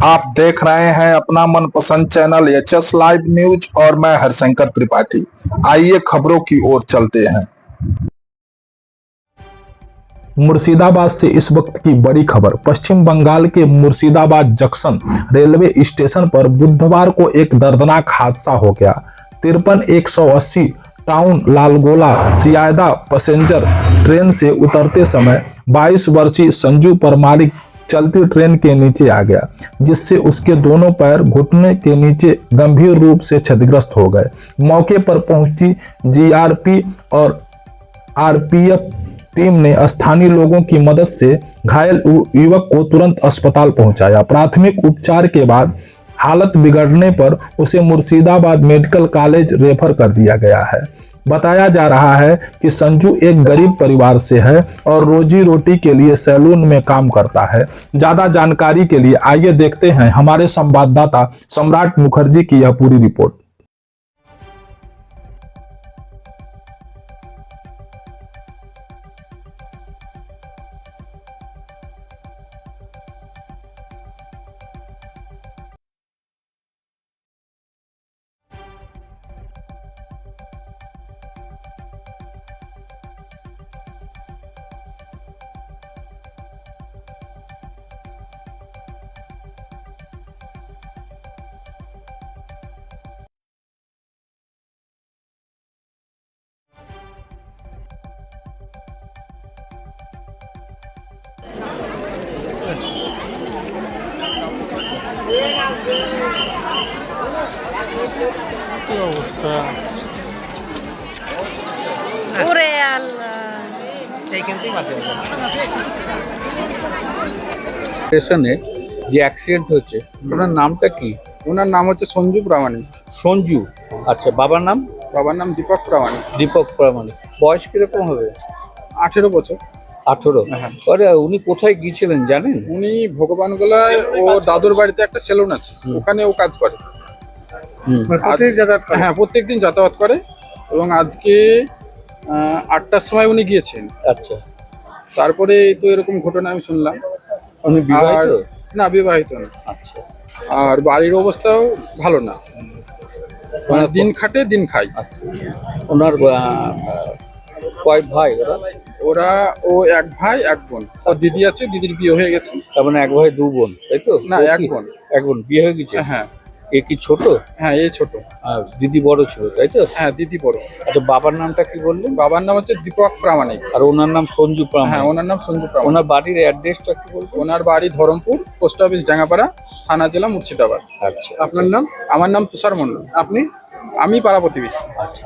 आप देख रहे हैं अपना मनपसंद चैनल एचएस लाइव न्यूज और मैं हरशंकर त्रिपाठी। आइए खबरों की ओर चलते हैं। मुर्शिदाबाद से इस वक्त की बड़ी खबर। पश्चिम बंगाल के मुर्शिदाबाद जंक्शन रेलवे स्टेशन पर बुधवार को एक दर्दनाक हादसा हो गया। 53-180 टाउन लालगोला सियादा पैसेंजर ट्रेन से उतरते समय 22 वर्षीय संजू परमालिक चलती ट्रेन के नीचे आ गया, जिससे उसके दोनों पैर घुटने के नीचे गंभीर रूप से क्षतिग्रस्त हो गए। मौके पर पहुंची जीआरपी और आरपीएफ टीम ने स्थानीय लोगों की मदद से घायल युवक को तुरंत अस्पताल पहुंचाया। प्राथमिक उपचार के बाद हालत बिगड़ने पर उसे मुर्शिदाबाद मेडिकल कॉलेज रेफर कर दिया गया है। बताया जा रहा है कि संजू एक गरीब परिवार से है और रोजी रोटी के लिए सैलून में काम करता है। ज्यादा जानकारी के लिए आइए देखते हैं हमारे संवाददाता सम्राट मुखर्जी की यह पूरी रिपोर्ट। কি অবস্থা ওরে আল্লাহ স্টেশনে যে অ্যাক্সিডেন্ট হচ্ছে ওনার নামটা কি? ওনার নাম হচ্ছে সঞ্জু প্রামাণিক। সঞ্জু। আচ্ছা, বাবার নাম? বাবার নাম দীপক প্রামাণিক। দীপক প্রামাণিক। বয়স কিরকম হবে? 18 বছর। 18? হ্যাঁ। আরে উনি কোথায় গিয়েছিলেন জানেন? উনি ভগবানগোলায় ও দাদুর বাড়িতে একটা সেলুন আছে, ওখানে ও কাজ করে। হ্যাঁ, প্রত্যেকদিন যাতায়াত করে এবং আজকে 8টার সময় উনি গিয়েছেন। আচ্ছা, তারপরে তো এরকম ঘটনা আমি শুনলাম। উনি বিবাহিত? না, বিবাহিত না। আচ্ছা। আর বাড়ির অবস্থাও ভালো না, মানে দিন খাটে দিন খায়। ওনার কয় ভাই ওরা? ও এক ভাই এক বোন। ওর দিদি আছে, দিদির বিয়ে হয়ে গেছে। তার মানে এক ভাই দু বোন, তাই তো? না, ও এক কি? বোন। এক বোন বিয়ে হয়ে গেছে? হ্যাঁ। এ কি ছোট? হ্যাঁ, এই ছোট। আর দিদি বড় ছিল, তাই তো? হ্যাঁ, দিদি বড়। আচ্ছা, বাবার নামটা কি বললেন? বাবার নাম হচ্ছে দীপক প্রামাণিক। আর ওনার নাম সঞ্জু হ্যাঁ, প্রামাণিক? ওনার নাম সঞ্জু প্রামাণিক। ওনার বাড়ির অ্যাড্রেসটা কি বলবেন? ওনার বাড়ি ধরমপুর, পোস্ট অফিস ডাঙ্গাপাড়া, থানা জেলা মুর্শিদাবাদ। আচ্ছা। আপনার নাম? আমার নাম তুষার মন্ডল। আমি পাড়া প্রতিবেশী। আচ্ছা।